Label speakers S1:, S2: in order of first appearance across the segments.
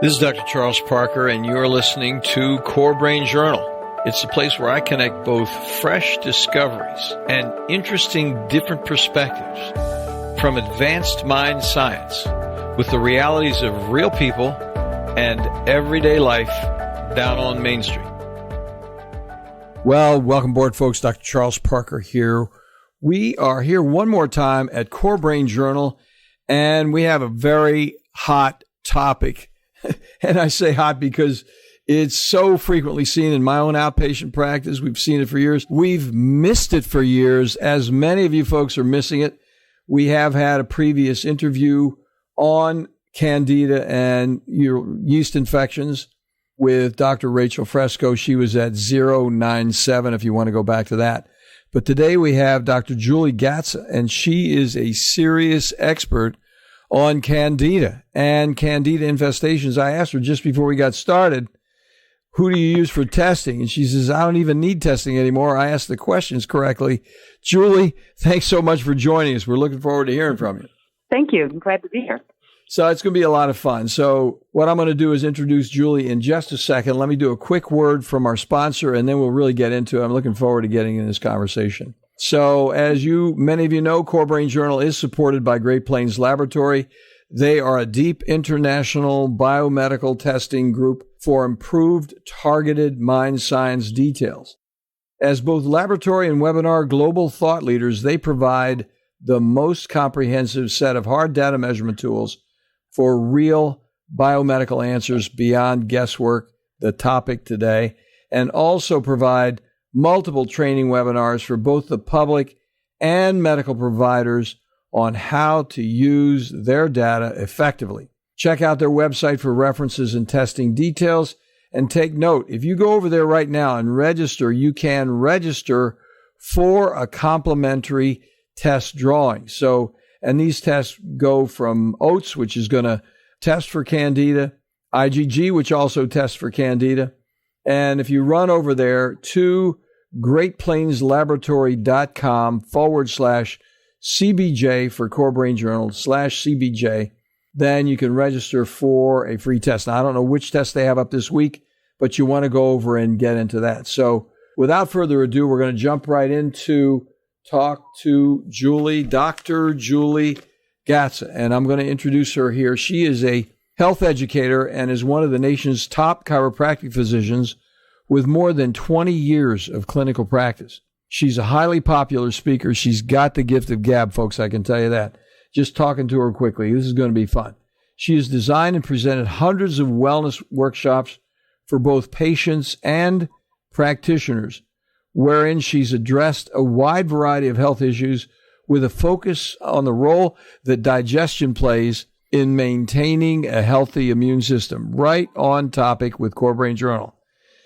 S1: This is Dr. Charles Parker, and you're listening to CoreBrain Journal. It's a place where I connect both fresh discoveries and interesting different perspectives from advanced mind science with the realities of real people and everyday life down on Main Street. Well, welcome aboard, folks. Dr. Charles Parker here. We are here one more time at CoreBrain Journal, and we have a very hot topic. And I say hot because it's so frequently seen in my own outpatient practice. We've seen it for years. We've missed it for years, as many of you folks are missing it. We have had a previous interview on Candida and yeast infections with Dr. Rachel Fresco. She was at 097 if you want to go back to that. But today we have Dr. Julie Gatza, and she is a serious expert on Candida and Candida infestations. I asked her just before we got started, who do you use for testing? And she says, I don't even need testing anymore. I asked the questions correctly. Julie, thanks so much for joining us. We're looking forward to hearing from you.
S2: Thank you. I'm glad to be here.
S1: So it's going to be a lot of fun. So what I'm going to do is introduce Julie in just a second. Let me do a quick word from our sponsor, and then we'll really get into it. I'm looking forward to getting in this conversation. So as many of you know, CoreBrain Journal is supported by Great Plains Laboratory. They are a deep international biomedical testing group for improved targeted mind science details. As both laboratory and webinar global thought leaders, they provide the most comprehensive set of hard data measurement tools for real biomedical answers beyond guesswork, the topic today, and also provide multiple training webinars for both the public and medical providers on how to use their data effectively. Check out their website for references and testing details. And take note, if you go over there right now and register, you can register for a complimentary test drawing. So, and these tests go from OATS, which is going to test for Candida, IgG, which also tests for Candida. And if you run over there to greatplainslaboratory.com/CBJ for CoreBrain Journal /CBJ, then you can register for a free test. Now, I don't know which test they have up this week, but you want to go over and get into that. So without further ado, we're going to jump right into talk to Julie, Dr. Julie Gatza, and I'm going to introduce her here. She is a health educator and is one of the nation's top chiropractic physicians with more than 20 years of clinical practice. She's a highly popular speaker. She's got the gift of gab, folks, I can tell you that. Just talking to her quickly, this is going to be fun. She has designed and presented hundreds of wellness workshops for both patients and practitioners, wherein she's addressed a wide variety of health issues with a focus on the role that digestion plays in maintaining a healthy immune system. Right on topic with CoreBrain Journal.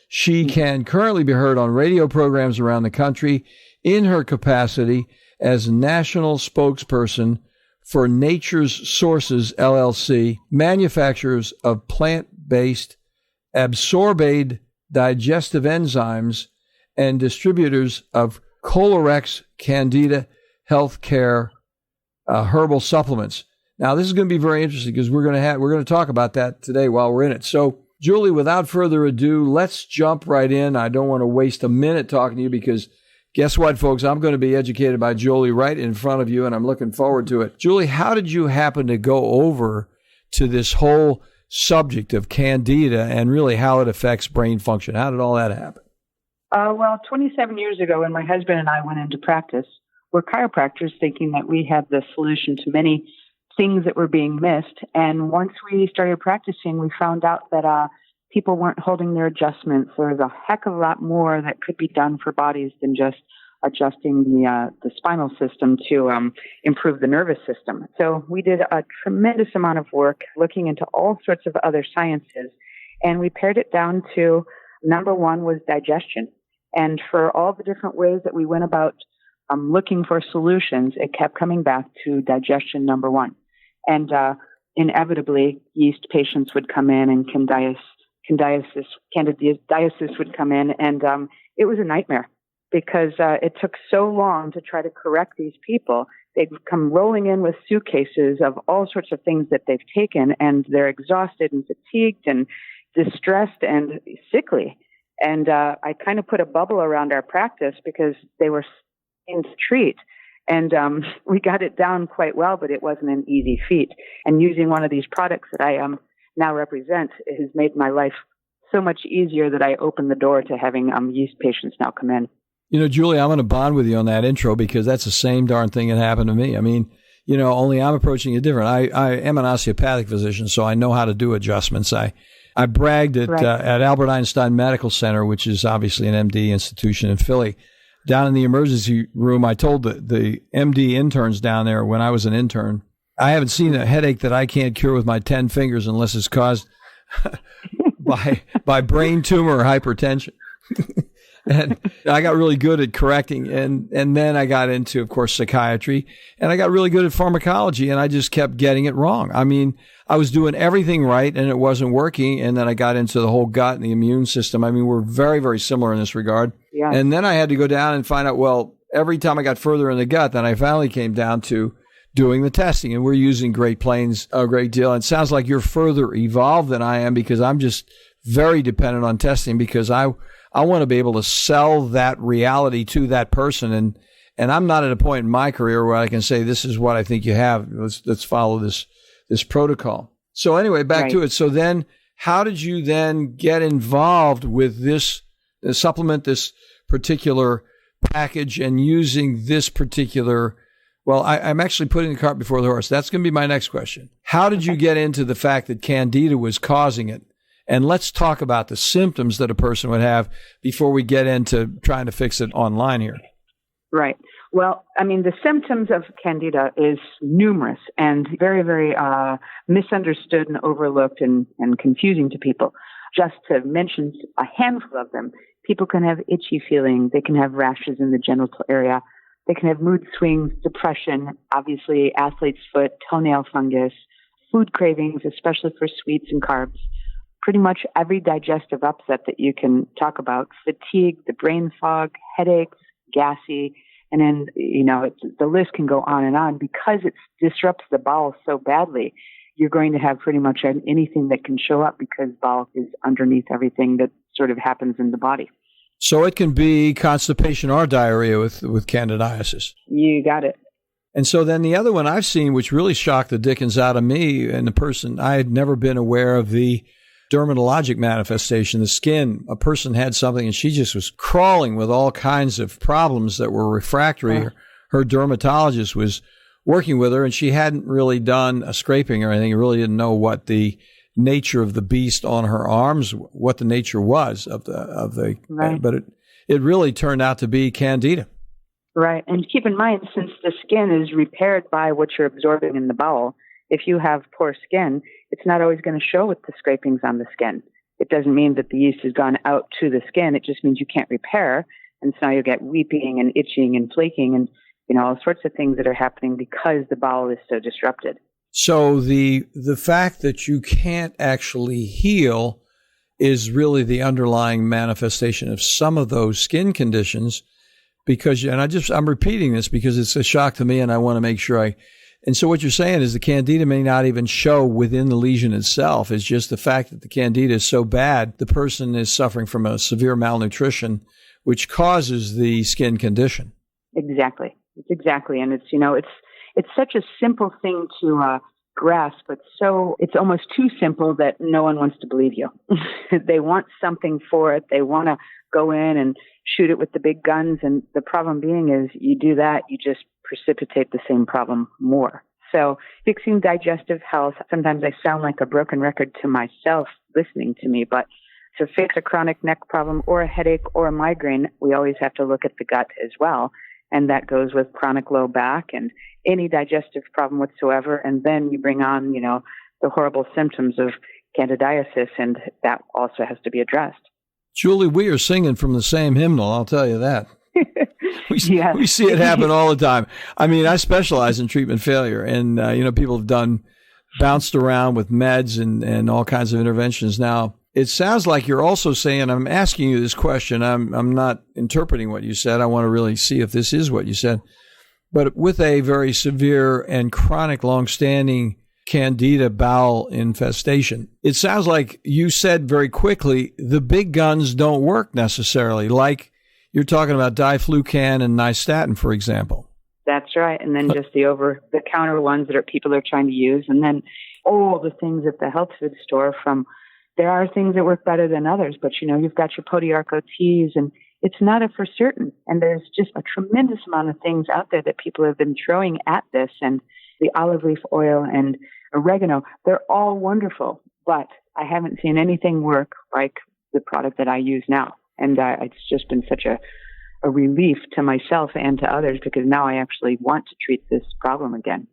S1: She can currently be heard on radio programs around the country in her capacity as national spokesperson for Nature's Sources, LLC, manufacturers of plant-based absorbed digestive enzymes and distributors of Kohler X Candida healthcare herbal supplements. Now, this is going to be very interesting because we're going to talk about that today while we're in it. So, Julie, without further ado, let's jump right in. I don't want to waste a minute talking to you because guess what, folks? I'm going to be educated by Julie right in front of you, and I'm looking forward to it. Julie, how did you happen to go over to this whole subject of Candida and really how it affects brain function? How did all that happen?
S2: Well, 27 years ago, when my husband and I went into practice, we're chiropractors thinking that we had the solution to many things that were being missed. And once we started practicing, we found out that people weren't holding their adjustments. There's a heck of a lot more that could be done for bodies than just adjusting the spinal system to improve the nervous system. So we did a tremendous amount of work looking into all sorts of other sciences, and we pared it down to number one was digestion. And for all the different ways that we went about looking for solutions, it kept coming back to digestion number one. And inevitably, yeast patients would come in, and candidiasis would come in, and it was a nightmare because it took so long to try to correct these people they'd come rolling in with suitcases of all sorts of things that they've taken, and they're exhausted and fatigued and distressed and sickly. And I kind of put a bubble around our practice because they were in to treat. And we got it down quite well, but it wasn't an easy feat. And using one of these products that I now represent has made my life so much easier that I opened the door to having yeast patients now come in.
S1: You know, Julie, I'm going to bond with you on that intro because that's the same darn thing that happened to me. I mean, you know, only I'm approaching it different. I am an osteopathic physician, so I know how to do adjustments. I bragged at Albert Einstein Medical Center, which is obviously an MD institution in Philly. Down in the emergency room, I told the MD interns down there when I was an intern, I haven't seen a headache that I can't cure with my 10 fingers unless it's caused by brain tumor or hypertension. And I got really good at correcting. And then I got into, of course, psychiatry, and I got really good at pharmacology, and I just kept getting it wrong. I mean, I was doing everything right and it wasn't working. And then I got into the whole gut and the immune system. I mean, we're very, very similar in this regard. Yeah. And then I had to go down and find out, well, every time I got further in the gut, then I finally came down to doing the testing. And we're using Great Plains a great deal. And it sounds like you're further evolved than I am because I'm just very dependent on testing because I want to be able to sell that reality to that person. And I'm not at a point in my career where I can say, this is what I think you have. Let's follow this protocol. So anyway, back to it. So then how did you then get involved with this supplement, this particular package, and using this particular, well, I'm actually putting the cart before the horse. That's going to be my next question. How did you get into the fact that Candida was causing it? And let's talk about the symptoms that a person would have before we get into trying to fix it online here.
S2: Right. Well, I mean, the symptoms of Candida is numerous and very, very misunderstood and overlooked and confusing to people. Just to mention a handful of them, people can have itchy feeling. They can have rashes in the genital area. They can have mood swings, depression, obviously athlete's foot, toenail fungus, food cravings, especially for sweets and carbs. Pretty much every digestive upset that you can talk about, fatigue, the brain fog, headaches, gassy, and then, you know, the list can go on because it disrupts the bowel so badly. You're going to have pretty much anything that can show up because bowel is underneath everything that sort of happens in the body.
S1: So it can be constipation or diarrhea with candidiasis.
S2: You got it.
S1: And so then the other one I've seen, which really shocked the dickens out of me and the person, I had never been aware of the dermatologic manifestation, the skin. A person had something and she just was crawling with all kinds of problems that were refractory. Her dermatologist was working with her and she hadn't really done a scraping or anything. Really didn't know what the nature of the beast on her arms, what the nature was of the
S2: right.
S1: But it really turned out to be Candida.
S2: Right. And keep in mind, since the skin is repaired by what you're absorbing in the bowel, if you have poor skin, it's not always going to show with the scrapings on the skin. It doesn't mean that the yeast has gone out to the skin. It just means you can't repair. And so now you get weeping and itching and flaking and, you know, all sorts of things that are happening because the bowel is so disrupted.
S1: So the fact that you can't actually heal is really the underlying manifestation of some of those skin conditions because, and I'm repeating this because it's a shock to me and I want to make sure and so what you're saying is the Candida may not even show within the lesion itself. It's just the fact that the Candida is so bad, the person is suffering from a severe malnutrition, which causes the skin condition.
S2: Exactly. Exactly. And it's, you know, it's such a simple thing to grasp, but so it's almost too simple that no one wants to believe you. They want something for it. They want to go in and shoot it with the big guns. And the problem being is you do that, you just precipitate the same problem more. So fixing digestive health, sometimes I sound like a broken record to myself listening to me, but to fix a chronic neck problem or a headache or a migraine, we always have to look at the gut as well. And that goes with chronic low back and any digestive problem whatsoever. And then you bring on, you know, the horrible symptoms of candidiasis, and that also has to be addressed.
S1: Julie, we are singing from the same hymnal, I'll tell you that. We see it happen all the time. I mean, I specialize in treatment failure, and, you know, people have bounced around with meds and all kinds of interventions. Now, it sounds like you're also saying, I'm asking you this question, I'm not interpreting what you said. I want to really see if this is what you said. But with a very severe and chronic, long-standing Candida bowel infestation, it sounds like you said very quickly the big guns don't work necessarily, like you're talking about diflucan and nystatin, for example.
S2: That's right. And then just the over-the-counter ones that people are trying to use. And then all the things at the health food store there are things that work better than others, but you've got your Podiarco teas, and it's not a for certain. And there's just a tremendous amount of things out there that people have been throwing at this, and the olive leaf oil and oregano, they're all wonderful, but I haven't seen anything work like the product that I use now. And it's just been such a relief to myself and to others, because now I actually want to treat this problem again.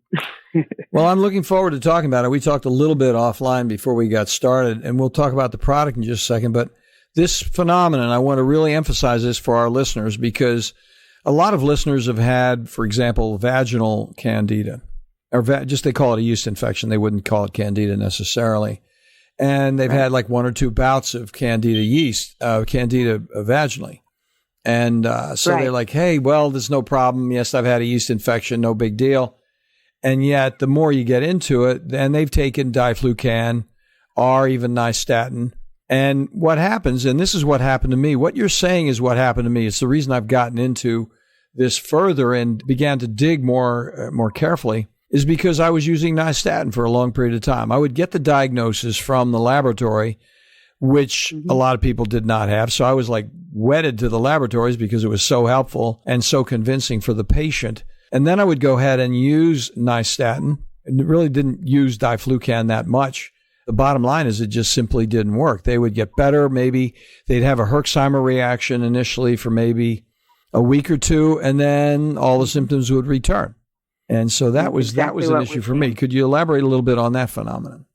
S1: Well, I'm looking forward to talking about it. We talked a little bit offline before we got started, and we'll talk about the product in just a second. But this phenomenon, I want to really emphasize this for our listeners, because a lot of listeners have had, for example, vaginal candida, or just they call it a yeast infection. They wouldn't call it candida necessarily. And they've had like 1 or 2 bouts of candida candida vaginally. And so they're like, hey, well, there's no problem. Yes, I've had a yeast infection, no big deal. And yet the more you get into it, then they've taken diflucan or even nystatin. And what happens, and this is what happened to me, what you're saying is what happened to me. It's the reason I've gotten into this further and began to dig more carefully, is because I was using nystatin for a long period of time. I would get the diagnosis from the laboratory, which a lot of people did not have. So I was like wedded to the laboratories because it was so helpful and so convincing for the patient. And then I would go ahead and use nystatin, and really didn't use diflucan that much. The bottom line is it just simply didn't work. They would get better. Maybe they'd have a Herxheimer reaction initially for maybe a week or 2, and then all the symptoms would return. And so that was an issue for me. Could you elaborate a little bit on that phenomenon?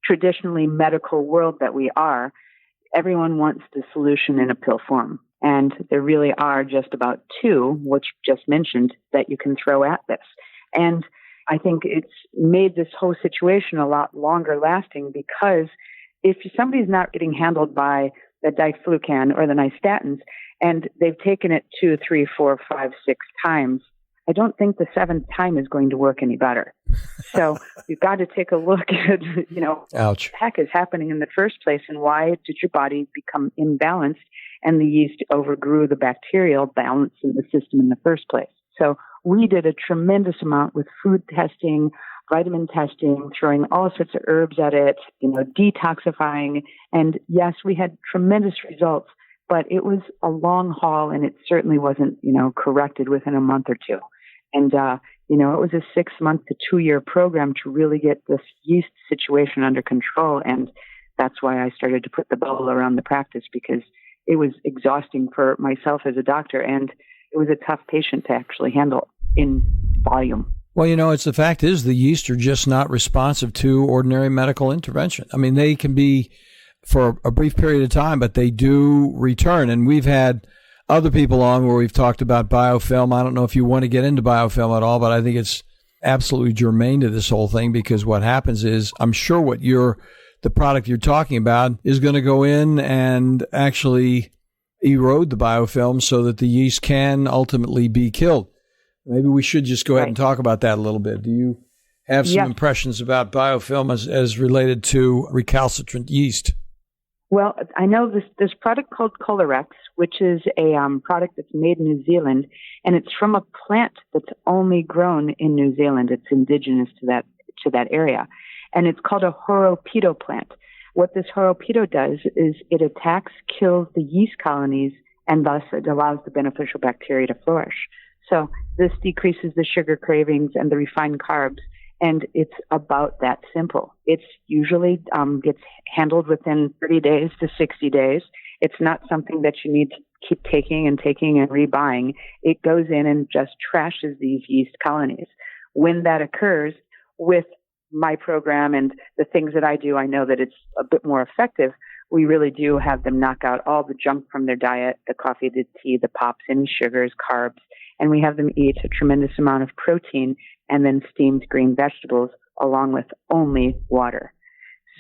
S2: Traditionally medical world that we are, everyone wants the solution in a pill form. And there really are just about 2, which you just mentioned, that you can throw at this. And I think it's made this whole situation a lot longer lasting, because if somebody's not getting handled by the diflucan or the nystatins, and they've taken it 2, 3, 4, 5, 6 times, I don't think the 7th time is going to work any better. So you've got to take a look at,
S1: Ouch.
S2: What the heck is happening in the first place, and why did your body become imbalanced and the yeast overgrew the bacterial balance in the system in the first place. So we did a tremendous amount with food testing, vitamin testing, throwing all sorts of herbs at it, detoxifying. And yes, we had tremendous results, but it was a long haul, and it certainly wasn't, corrected within a month or 2. And, it was a 6-month to 2-year program to really get this yeast situation under control. And that's why I started to put the bubble around the practice, because it was exhausting for myself as a doctor, and it was a tough patient to actually handle in volume.
S1: Well, it's the fact is the yeast are just not responsive to ordinary medical intervention. I mean, they can be for a brief period of time, but they do return. And we've had other people on where we've talked about biofilm. I don't know if you want to get into biofilm at all, but I think it's absolutely germane to this whole thing, because what happens is, I'm sure the product you're talking about is going to go in and actually erode the biofilm so that the yeast can ultimately be killed. Maybe we should just go ahead and talk about that a little bit. Do you have some impressions about biofilm as related to recalcitrant yeast?
S2: Well, I know this product called Kohler X, which is a product that's made in New Zealand, and it's from a plant that's only grown in New Zealand. It's indigenous to that area, and it's called a horopedo plant. What this horopedo does is it attacks, kills the yeast colonies, and thus it allows the beneficial bacteria to flourish. So this decreases the sugar cravings and the refined carbs, and it's about that simple. It's usually gets handled within 30 days to 60 days. It's not something that you need to keep taking and rebuying. It goes in and just trashes these yeast colonies. When that occurs with my program and the things that I do, I know that it's a bit more effective. We really do have them knock out all the junk from their diet, the coffee, the tea, the pops, any sugars, carbs, and we have them eat a tremendous amount of protein and then steamed green vegetables along with only water.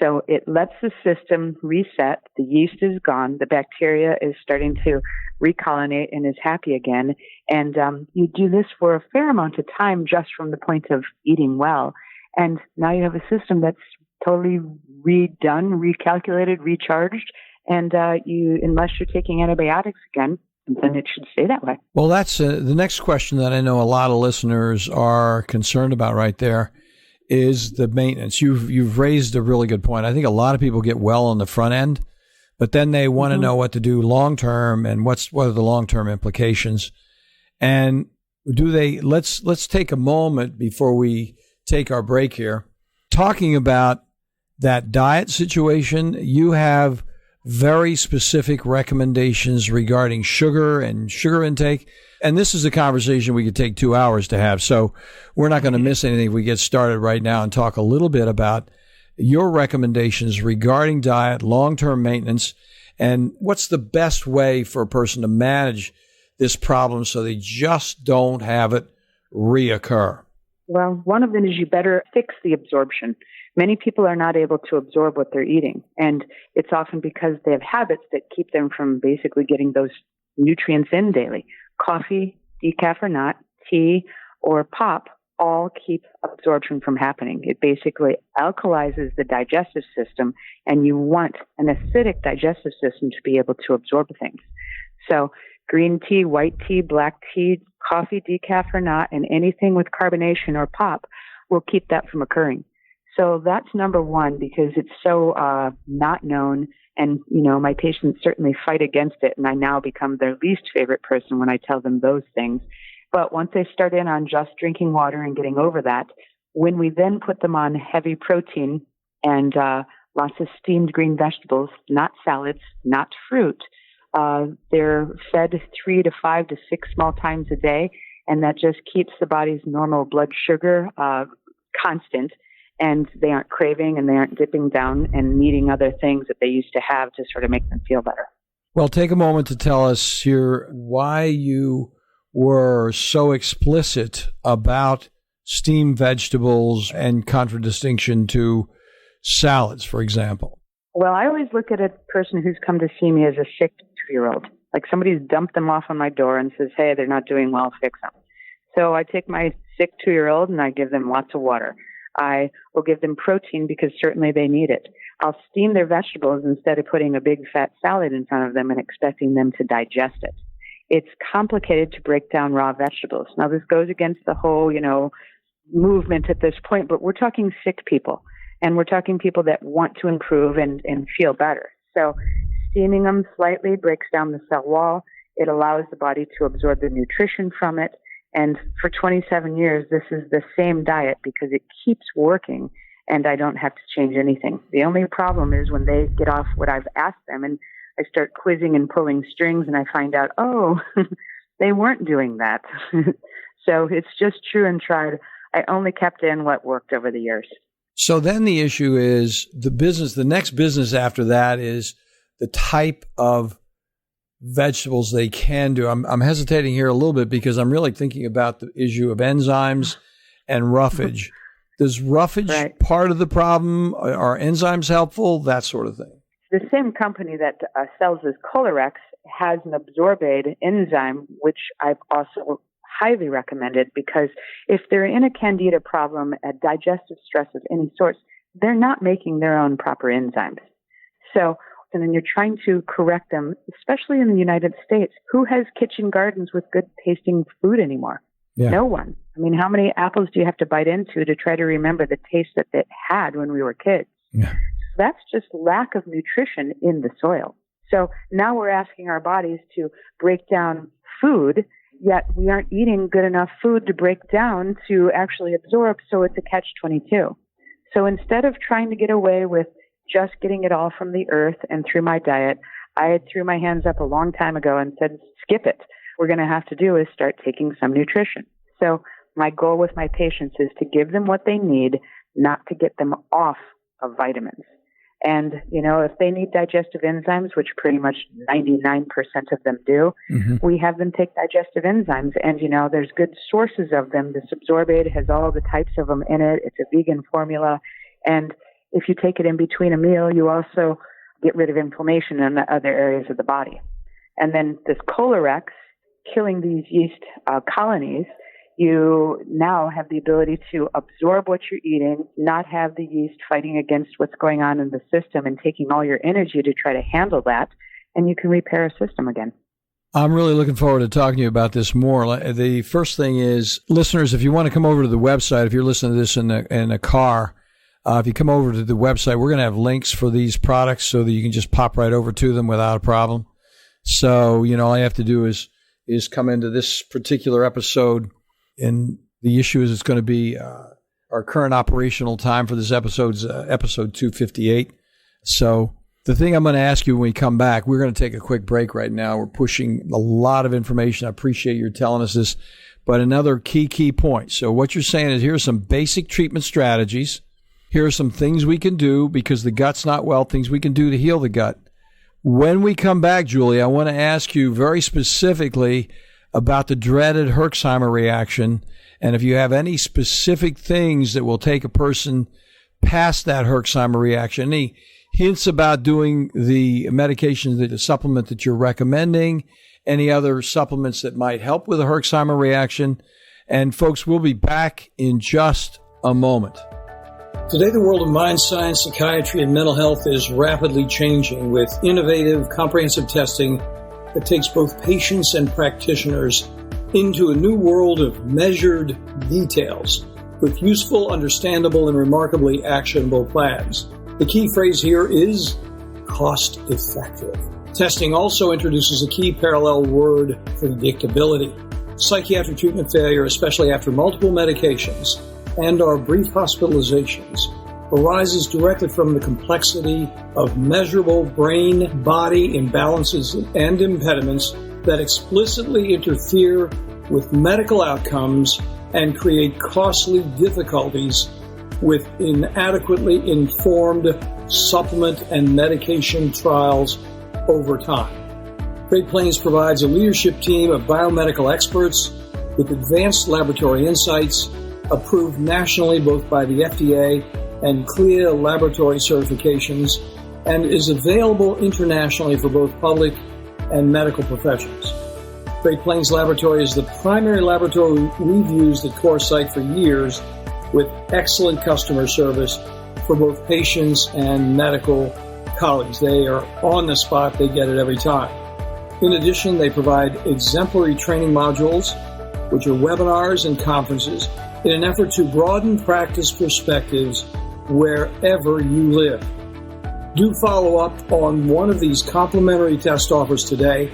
S2: So it lets the system reset. The yeast is gone. The bacteria is starting to recolonate and is happy again. And you do this for a fair amount of time just from the point of eating well. And now you have a system that's totally redone, recalculated, recharged. And unless you're taking antibiotics again, then it should stay that way.
S1: Well, that's the next question that I know a lot of listeners are concerned about right there is the maintenance. You've raised a really good point. I think a lot of people get well on the front end, but then they want to know what to do long term and what are the long term implications. And let's take a moment before we take our break here, talking about that diet situation. You have very specific recommendations regarding sugar and sugar intake. And this is a conversation we could take 2 hours to have. So we're not going to miss anything if we get started right now and talk a little bit about your recommendations regarding diet, long-term maintenance, and what's the best way for a person to manage this problem so they just don't have it reoccur.
S2: Well, one of them is you better fix the absorption. Many people are not able to absorb what they're eating, and it's often because they have habits that keep them from basically getting those nutrients in daily. Coffee, decaf or not, tea, or pop all keep absorption from happening. It basically alkalizes the digestive system, and you want an acidic digestive system to be able to absorb things. So green tea, white tea, black tea, coffee, decaf or not, and anything with carbonation or pop will keep that from occurring. So that's number one, because it's so not known. And, my patients certainly fight against it. And I now become their least favorite person when I tell them those things. But once they start in on just drinking water and getting over that, when we then put them on heavy protein and lots of steamed green vegetables, not salads, not fruit, they're fed 3 to 5 to 6 small times a day. And that just keeps the body's normal blood sugar constant. And they aren't craving and they aren't dipping down and needing other things that they used to have to sort of make them feel better.
S1: Well, take a moment to tell us here why you were so explicit about steamed vegetables and contradistinction to salads, for example.
S2: Well, I always look at a person who's come to see me as a sick 2-year-old. Like somebody's dumped them off on my door and says, hey, they're not doing well, fix them. So I take my sick 2-year-old and I give them lots of water. I will give them protein because certainly they need it. I'll steam their vegetables instead of putting a big fat salad in front of them and expecting them to digest it. It's complicated to break down raw vegetables. Now, this goes against the whole, movement at this point, but we're talking sick people, and we're talking people that want to improve and feel better. So steaming them slightly breaks down the cell wall. It allows the body to absorb the nutrition from it. And for 27 years, this is the same diet because it keeps working and I don't have to change anything. The only problem is when they get off what I've asked them and I start quizzing and pulling strings and I find out, they weren't doing that. So it's just true and tried. I only kept in what worked over the years.
S1: So then the issue is the next business after that is the type of vegetables they can do. I'm hesitating here a little bit because I'm really thinking about the issue of enzymes and roughage. Does roughage part of the problem? Are enzymes helpful? That sort of thing.
S2: The same company that sells this Kohler X has an absorbate enzyme, which I've also highly recommended because if they're in a Candida problem, a digestive stress of any sort, they're not making their own proper enzymes. So and then you're trying to correct them, especially in the United States. Who has kitchen gardens with good tasting food anymore? Yeah. No one. I mean, how many apples do you have to bite into to try to remember the taste that it had when we were kids? Yeah. That's just lack of nutrition in the soil. So now we're asking our bodies to break down food, yet we aren't eating good enough food to break down to actually absorb, so it's a catch-22. So instead of trying to get away with just getting it all from the earth and through my diet, I threw my hands up a long time ago and said, skip it. We're going to have to do is start taking some nutrition. So my goal with my patients is to give them what they need, not to get them off of vitamins. And, if they need digestive enzymes, which pretty much 99% of them do, we have them take digestive enzymes. And, there's good sources of them. This absorbate has all the types of them in it. It's a vegan formula. And If you take it in between a meal, you also get rid of inflammation in the other areas of the body. And then this Kohler X, killing these yeast colonies, you now have the ability to absorb what you're eating, not have the yeast fighting against what's going on in the system and taking all your energy to try to handle that, and you can repair a system again.
S1: I'm really looking forward to talking to you about this more. The first thing is, listeners, if you want to come over to the website, if you're listening to this in a car, if you come over to the website, we're going to have links for these products so that you can just pop right over to them without a problem. So, all you have to do is come into this particular episode. And the issue is it's going to be our current operational time for this episode's episode 258. So the thing I'm going to ask you when we come back, we're going to take a quick break right now. We're pushing a lot of information. I appreciate you telling us this. But another key point. So what you're saying is, here are some basic treatment strategies. Here are some things we can do because the gut's not well, things we can do to heal the gut. When we come back, Julie, I want to ask you very specifically about the dreaded Herxheimer reaction, and if you have any specific things that will take a person past that Herxheimer reaction, any hints about doing the medication, the supplement that you're recommending, any other supplements that might help with the Herxheimer reaction. And folks, we'll be back in just a moment. Today, the world of mind science, psychiatry, and mental health is rapidly changing with innovative, comprehensive testing that takes both patients and practitioners into a new world of measured details with useful, understandable, and remarkably actionable plans. The key phrase here is cost-effective. Testing also introduces a key parallel word, predictability. Psychiatric treatment failure, especially after multiple medications and or brief hospitalizations, arises directly from the complexity of measurable brain-body imbalances and impediments that explicitly interfere with medical outcomes and create costly difficulties with inadequately informed supplement and medication trials over time. Great Plains provides a leadership team of biomedical experts with advanced laboratory insights, approved nationally both by the FDA and CLIA laboratory certifications, and is available internationally for both public and medical professionals. Great Plains Laboratory is the primary laboratory we've used at CorePsych for years, with excellent customer service for both patients and medical colleagues. They are on the spot. They get it every time. In addition, they provide exemplary training modules, which are webinars and conferences, in an effort to broaden practice perspectives wherever you live. Do follow up on one of these complimentary test offers today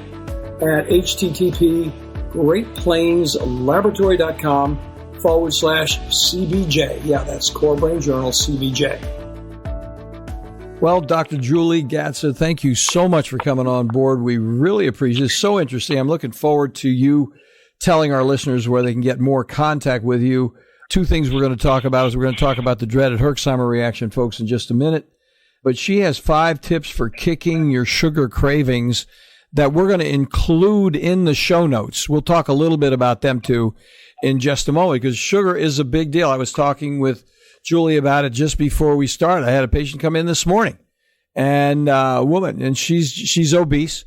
S1: at http://greatplainslaboratory.com/CBJ. Yeah, that's CoreBrain Journal CBJ. Well, Dr. Julie Gatza, thank you so much for coming on board. We really appreciate it. It's so interesting. I'm looking forward to you telling our listeners where they can get more contact with you. Two things we're going to talk about is we're going to talk about the dreaded Herxheimer reaction, folks, in just a minute. But she has 5 tips for kicking your sugar cravings that we're going to include in the show notes. We'll talk a little bit about them, too, in just a moment, because sugar is a big deal. I was talking with Julie about it just before we started. I had a patient come in this morning, and a woman, and she's obese,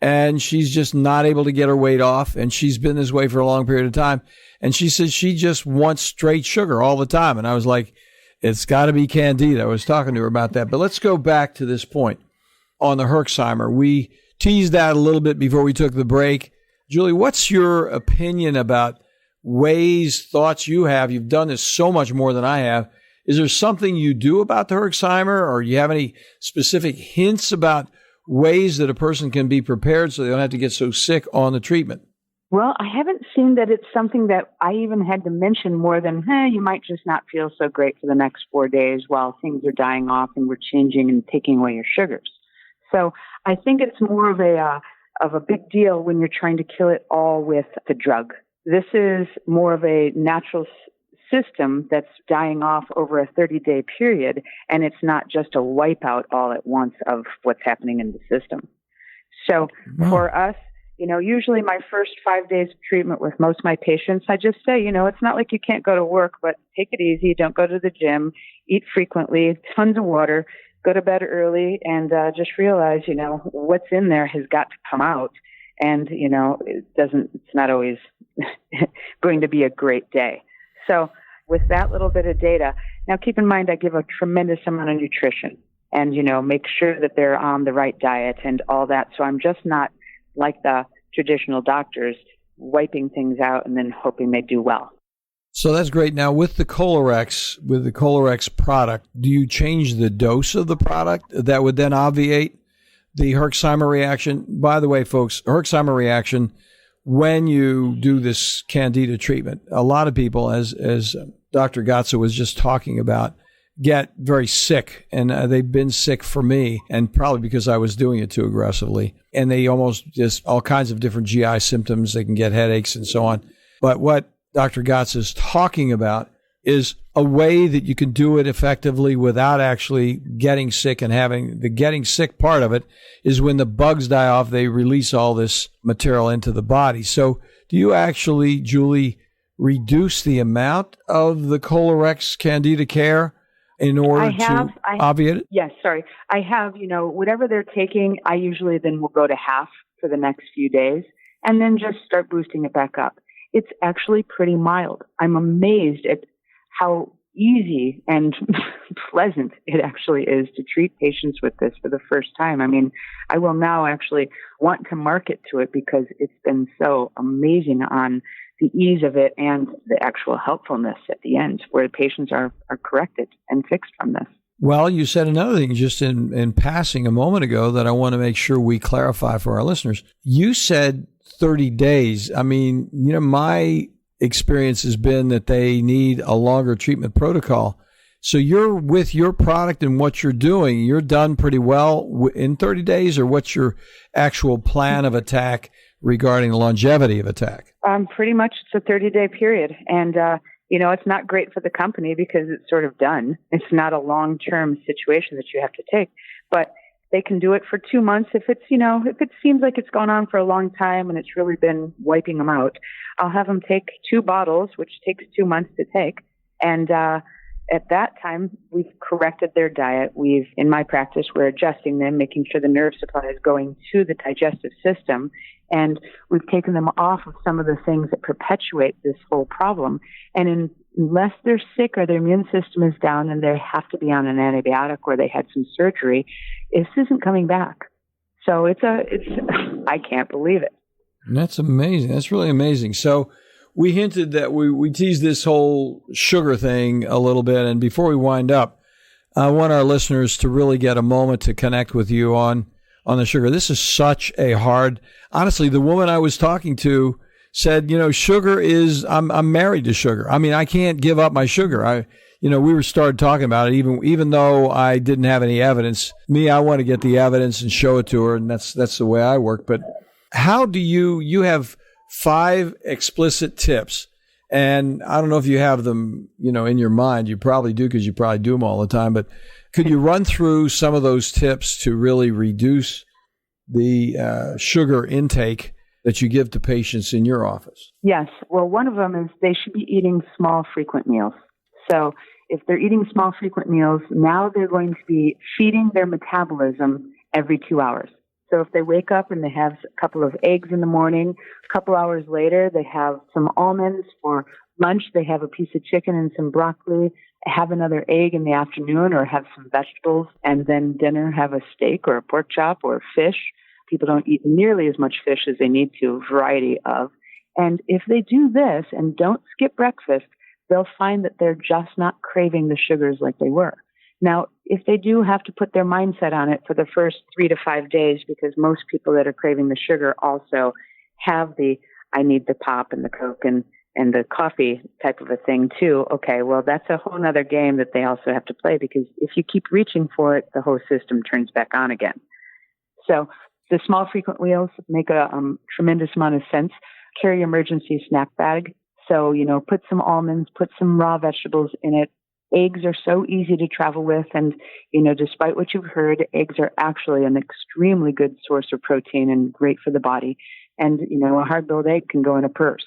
S1: and she's just not able to get her weight off, and she's been this way for a long period of time. And she says she just wants straight sugar all the time. And I was like, it's got to be Candida. I was talking to her about that. But let's go back to this point on the Herxheimer. We teased that a little bit before we took the break. Julie, what's your opinion about ways, thoughts you have? You've done this so much more than I have. Is there something you do about the Herxheimer, or you have any specific hints about ways that a person can be prepared so they don't have to get so sick on the treatment?
S2: Well, I haven't seen that it's something that I even had to mention more than, you might just not feel so great for the next 4 days while things are dying off and we're changing and taking away your sugars. So I think it's more of a big deal when you're trying to kill it all with the drug. This is more of a natural system that's dying off over a 30-day period, and it's not just a wipeout all at once of what's happening in the system. So for us, Usually my first 5 days of treatment with most of my patients, I just say, it's not like you can't go to work, but take it easy. Don't go to the gym, eat frequently, tons of water, go to bed early, and just realize, what's in there has got to come out. And, it's not always going to be a great day. So with that little bit of data, now keep in mind, I give a tremendous amount of nutrition and, make sure that they're on the right diet and all that. So I'm just not like the traditional doctors wiping things out and then hoping they do well.
S1: So that's great. Now with the Kohler X product, do you change the dose of the product that would then obviate the Herxheimer reaction? By the way, folks, Herxheimer reaction, when you do this Candida treatment, a lot of people, as Dr. Gatza was just talking about, get very sick, and they've been sick for me, and probably because I was doing it too aggressively. And they almost just all kinds of different GI symptoms. They can get headaches and so on. But what Dr. Gatza is talking about is a way that you can do it effectively without actually getting sick, and having the getting sick part of it is when the bugs die off, they release all this material into the body. So do you actually, Julie, reduce the amount of the Kohler X Candida care in order to obviate it?
S2: Yes, sorry. I have, whatever they're taking, I usually then will go to half for the next few days and then just start boosting it back up. It's actually pretty mild. I'm amazed at how easy and pleasant it actually is to treat patients with this for the first time. I mean, I will now actually want to market to it because it's been so amazing on the ease of it and the actual helpfulness at the end, where the patients are corrected and fixed from this.
S1: Well, you said another thing just in passing a moment ago that I want to make sure we clarify for our listeners. You said 30 days. I mean, my experience has been that they need a longer treatment protocol. So you're with your product and what you're doing, you're done pretty well in 30 days, or what's your actual plan of attack regarding the longevity of attack?
S2: Pretty much it's a 30-day period. And, it's not great for the company because it's sort of done. It's not a long-term situation that you have to take, but they can do it for 2 months. If it's, if it seems like it's gone on for a long time and it's really been wiping them out, I'll have them take 2 bottles, which takes 2 months to take. And, at that time, we've corrected their diet. In my practice, we're adjusting them, making sure the nerve supply is going to the digestive system. And we've taken them off of some of the things that perpetuate this whole problem. And unless they're sick or their immune system is down and they have to be on an antibiotic or they had some surgery, this isn't coming back. So I can't believe it.
S1: That's amazing. That's really amazing. So we hinted that we teased this whole sugar thing a little bit. And before we wind up, I want our listeners to really get a moment to connect with you on the sugar. This is such a hard, honestly, the woman I was talking to said, sugar is, I'm married to sugar. I mean, I can't give up my sugar. We started talking about it, even though I didn't have any evidence. I want to get the evidence and show it to her. And that's the way I work. But how do you have 5 explicit tips, and I don't know if you have them, in your mind. You probably do because you probably do them all the time. But could you run through some of those tips to really reduce the sugar intake that you give to patients in your office?
S2: Yes. Well, one of them is they should be eating small, frequent meals. So if they're eating small, frequent meals, now they're going to be feeding their metabolism every 2 hours. So if they wake up and they have a couple of eggs in the morning, a couple hours later, they have some almonds. For lunch, they have a piece of chicken and some broccoli, have another egg in the afternoon, or have some vegetables, and then dinner, have a steak or a pork chop or fish. People don't eat nearly as much fish as they need to, a variety of. And if they do this and don't skip breakfast, they'll find that they're just not craving the sugars like they were. Now, if they do have to put their mindset on it for the first 3 to 5 days, because most people that are craving the sugar also have I need the pop and the Coke and the coffee type of a thing too. Okay, well, that's a whole other game that they also have to play, because if you keep reaching for it, the whole system turns back on again. So the small frequent meals make a tremendous amount of sense. Carry emergency snack bag. So, put some almonds, put some raw vegetables in it. Eggs are so easy to travel with. And, despite what you've heard, eggs are actually an extremely good source of protein and great for the body. And, a hard-boiled egg can go in a purse,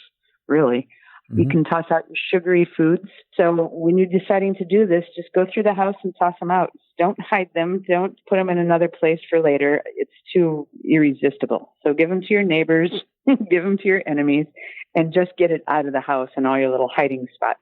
S2: really. Mm-hmm. You can toss out sugary foods. So when you're deciding to do this, just go through the house and toss them out. Don't hide them. Don't put them in another place for later. It's too irresistible. So give them to your neighbors, give them to your enemies, and just get it out of the house and all your little hiding spots.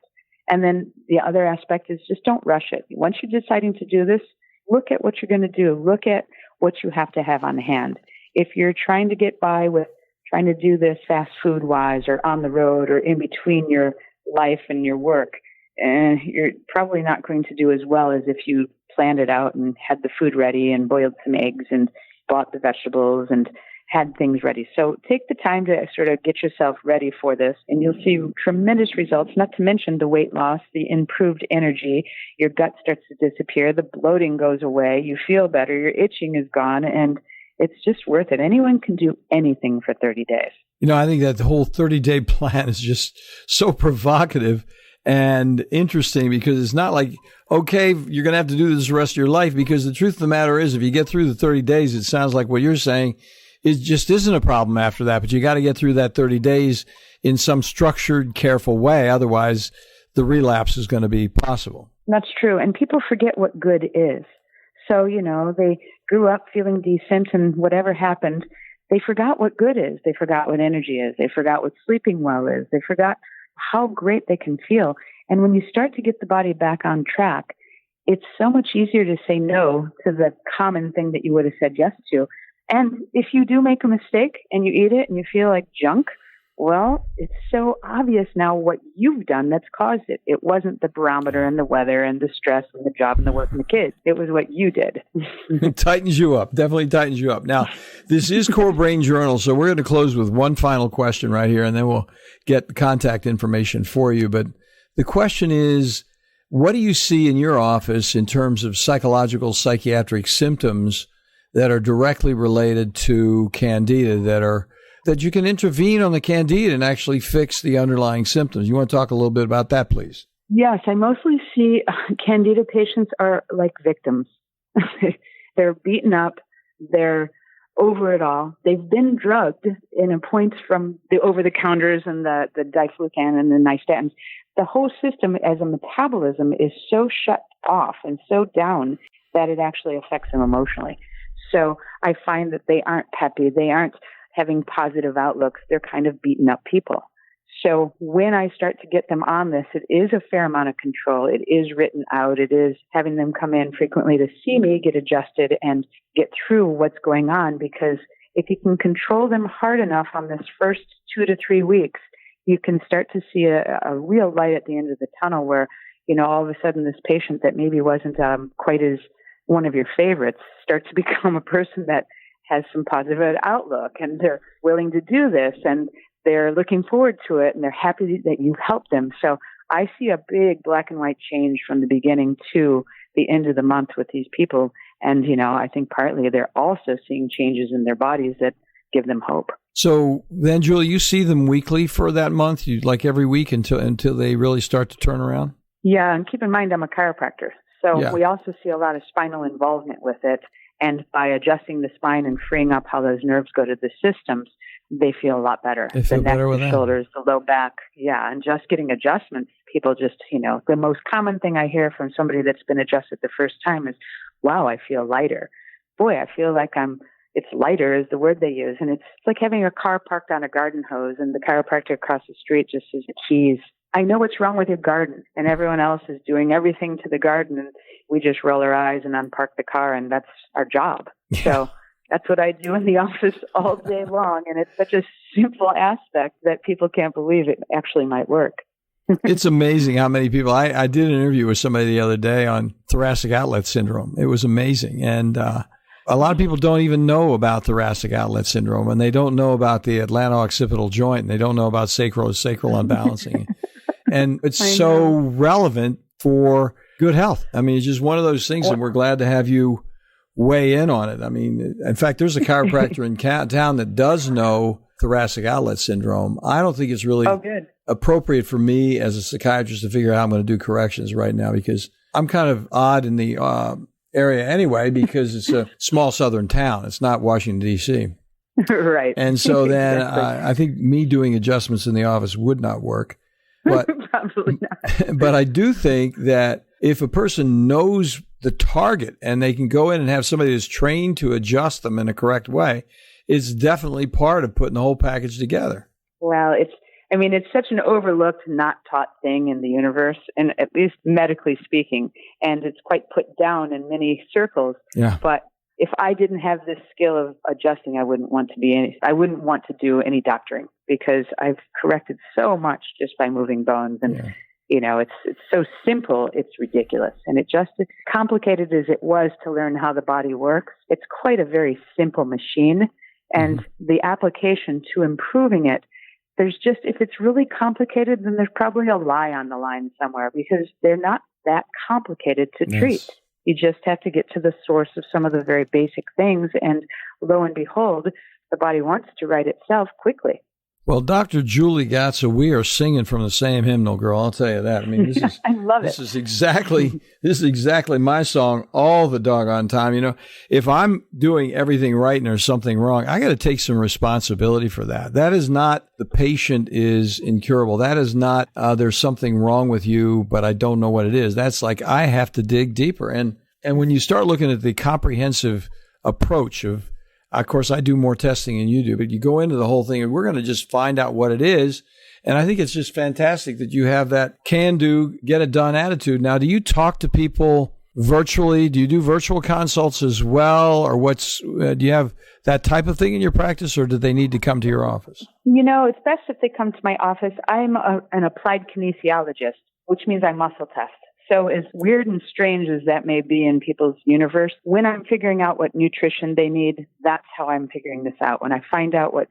S2: And then the other aspect is just don't rush it. Once you're deciding to do this, look at what you're going to do. Look at what you have to have on hand. If you're trying to get by with trying to do this fast food wise or on the road or in between your life and your work, you're probably not going to do as well as if you planned it out and had the food ready and boiled some eggs and bought the vegetables and had things ready. So take the time to sort of get yourself ready for this, and you'll see tremendous results, not to mention the weight loss, the improved energy, your gut starts to disappear, the bloating goes away, you feel better, your itching is gone, and it's just worth it. Anyone can do anything for 30 days.
S1: I think that the whole 30-day plan is just so provocative and interesting because it's not like, okay, you're going to have to do this the rest of your life, because the truth of the matter is if you get through the 30 days, it sounds like what you're saying, it just isn't a problem after that, but you got to get through that 30 days in some structured, careful way. Otherwise, the relapse is going to be possible.
S2: That's true. And people forget what good is. So, they grew up feeling decent and whatever happened, they forgot what good is. They forgot what energy is. They forgot what sleeping well is. They forgot how great they can feel. And when you start to get the body back on track, it's so much easier to say no to the common thing that you would have said yes to. And if you do make a mistake and you eat it and you feel like junk, well, it's so obvious now what you've done that's caused it. It wasn't the barometer and the weather and the stress and the job and the work and the kids. It was what you did.
S1: It tightens you up. Definitely tightens you up. Now, this is CoreBrain Journal, so we're going to close with one final question right here, and then we'll get the contact information for you. But the question is, what do you see in your office in terms of psychological, psychiatric symptoms that are directly related to Candida that you can intervene on the Candida and actually fix the underlying symptoms? You want to talk a little bit about that, please?
S2: Yes, I mostly see Candida patients are like victims. They're beaten up. They're over it all. They've been drugged in points from the over-the-counters and the diflucan and the nystatins. The whole system as a metabolism is so shut off and so down that it actually affects them emotionally. So I find that they aren't peppy. They aren't having positive outlooks. They're kind of beaten up people. So when I start to get them on this, it is a fair amount of control. It is written out. It is having them come in frequently to see me, get adjusted, and get through what's going on. Because if you can control them hard enough on this first 2 to 3 weeks, you can start to see a real light at the end of the tunnel where, all of a sudden this patient that maybe wasn't quite as one of your favorites starts to become a person that has some positive outlook, and they're willing to do this, and they're looking forward to it, and they're happy that you helped them. So I see a big black and white change from the beginning to the end of the month with these people. And, I think partly they're also seeing changes in their bodies that give them hope.
S1: So then, Julie, you see them weekly for that month, like every week until they really start to turn around?
S2: Yeah, and keep in mind I'm a chiropractor. So we also see a lot of spinal involvement with it. And by adjusting the spine and freeing up how those nerves go to the systems, they feel a lot better.
S1: They feel better with
S2: the shoulders, the low back. Yeah, and just getting adjustments, people just, the most common thing I hear from somebody that's been adjusted the first time is, wow, I feel lighter. Boy, I feel like it's lighter is the word they use. And it's like having a car parked on a garden hose and the chiropractor across the street just says, geez, I know what's wrong with your garden, and everyone else is doing everything to the garden, and we just roll our eyes and unpark the car, and that's our job. Yeah. So that's what I do in the office all day long, and it's such a simple aspect that people can't believe it actually might work.
S1: It's amazing how many people. I did an interview with somebody the other day on thoracic outlet syndrome. It was amazing, and a lot of people don't even know about thoracic outlet syndrome, and they don't know about the atlanto-occipital joint, and they don't know about sacral unbalancing. And it's so relevant for good health. I mean, it's just one of those things, and we're glad to have you weigh in on it. I mean, in fact, there's a chiropractor in town that does know thoracic outlet syndrome. I don't think it's really appropriate for me as a psychiatrist to figure out how I'm going to do corrections right now, because I'm kind of odd in the area anyway, because it's a small southern town. It's not Washington, D.C.
S2: Right.
S1: And so then
S2: Exactly.
S1: I think me doing adjustments in the office would not work. But,
S2: Probably not.
S1: but I do think that if a person knows the target and they can go in and have somebody that's trained to adjust them in a correct way, it's definitely part of putting the whole package together.
S2: Well, it's such an overlooked, not taught thing in the universe, and at least medically speaking, and it's quite put down in many circles.
S1: Yeah.
S2: But if I didn't have this skill of adjusting, I wouldn't want to do any doctoring, because I've corrected so much just by moving bones. And, it's so simple, it's ridiculous. And it just, as complicated as it was to learn how the body works, it's quite a very simple machine. And the application to improving it, if it's really complicated, then there's probably a lie on the line somewhere, because they're not that complicated to treat. You just have to get to the source of some of the very basic things. And lo and behold, the body wants to right itself quickly.
S1: Well, Dr. Julie Gatza, we are singing from the same hymnal, girl. I'll tell you that. I mean, this is
S2: I love it.
S1: This is exactly my song all the doggone time. If I'm doing everything right and there's something wrong, I got to take some responsibility for that. That is not the patient is incurable. That is not there's something wrong with you, but I don't know what it is. That's like I have to dig deeper. And when you start looking at the comprehensive approach of course, I do more testing than you do, but you go into the whole thing and we're going to just find out what it is. And I think it's just fantastic that you have that can do, get it done attitude. Now, do you talk to people virtually? Do you do virtual consults as well? Or do you have that type of thing in your practice, or do they need to come to your office?
S2: It's best if they come to my office. I'm an applied kinesiologist, which means I muscle test. So as weird and strange as that may be in people's universe, when I'm figuring out what nutrition they need, that's how I'm figuring this out. When I find out what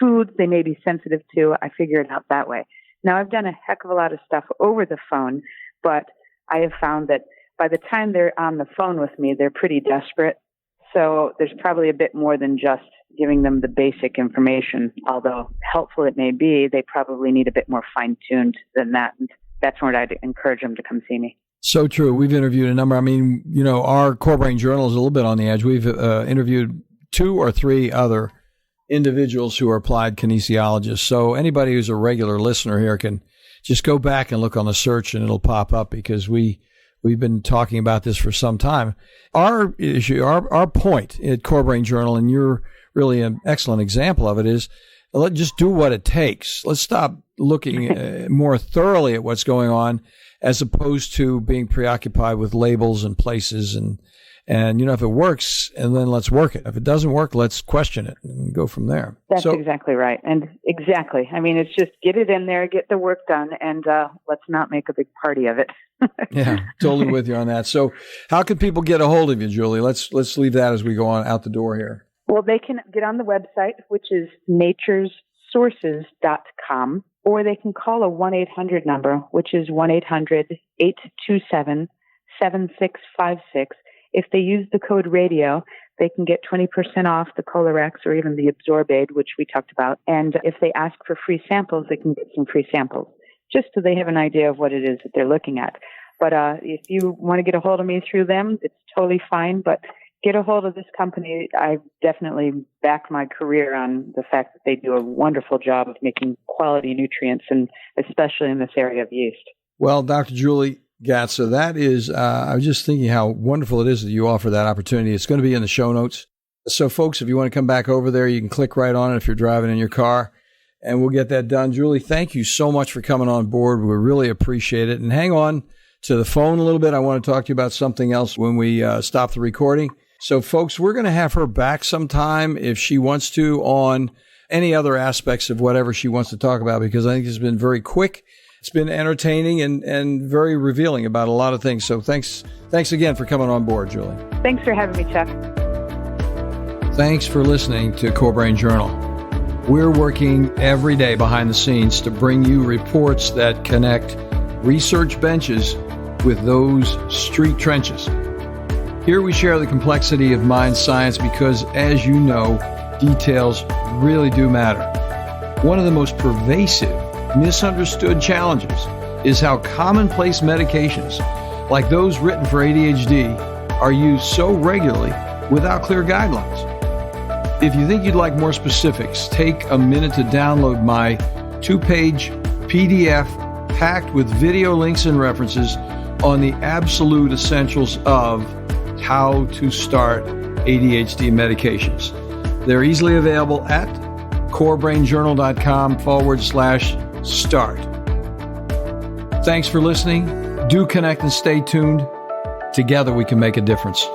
S2: foods they may be sensitive to, I figure it out that way. Now, I've done a heck of a lot of stuff over the phone, but I have found that by the time they're on the phone with me, they're pretty desperate. So there's probably a bit more than just giving them the basic information. Although helpful it may be, they probably need a bit more fine-tuned than that. And that's where I'd encourage them to come see me.
S1: So true. We've interviewed a number. I mean, our CoreBrain Journal is a little bit on the edge. We've interviewed 2 or 3 other individuals who are applied kinesiologists. So anybody who's a regular listener here can just go back and look on the search and it'll pop up, because we've been talking about this for some time. Our issue, our point at CoreBrain Journal, and you're really an excellent example of it, is let's just do what it takes. Let's stop looking more thoroughly at what's going on, as opposed to being preoccupied with labels and places. And if it works, and then let's work it. If it doesn't work, let's question it and go from there.
S2: That's exactly right. And exactly. I mean, it's just get it in there, get the work done, and let's not make a big party of it.
S1: Yeah, totally with you on that. So how can people get a hold of you, Julie? Let's leave that as we go on out the door here.
S2: Well, they can get on the website, which is naturesources.com, or they can call a 1-800 number, which is 1-800-827-7656. If they use the code radio, they can get 20% off the Kohler X or even the Absorbaid, which we talked about. And if they ask for free samples, they can get some free samples, just so they have an idea of what it is that they're looking at. But if you want to get a hold of me through them, it's totally fine. But get a hold of this company. I definitely back my career on the fact that they do a wonderful job of making quality nutrients, and especially in this area of yeast.
S1: Well, Dr. Julie Gatza, that is, I was just thinking how wonderful it is that you offer that opportunity. It's going to be in the show notes. So, folks, if you want to come back over there, you can click right on it if you're driving in your car, and we'll get that done. Julie, thank you so much for coming on board. We really appreciate it. And hang on to the phone a little bit. I want to talk to you about something else when we stop the recording. So, folks, we're going to have her back sometime if she wants to on any other aspects of whatever she wants to talk about, because I think it's been very quick. It's been entertaining and very revealing about a lot of things. So thanks again for coming on board, Julie.
S2: Thanks for having me, Chuck.
S1: Thanks for listening to CoreBrain Journal. We're working every day behind the scenes to bring you reports that connect research benches with those street trenches. Here we share the complexity of mind science because, as you know, details really do matter. One of the most pervasive, misunderstood challenges is how commonplace medications, like those written for ADHD, are used so regularly without clear guidelines. If you think you'd like more specifics, take a minute to download my 2-page PDF packed with video links and references on the absolute essentials of how to start ADHD medications. They're easily available at CoreBrainJournal.com/start. Thanks for listening. Do connect and stay tuned. Together we can make a difference.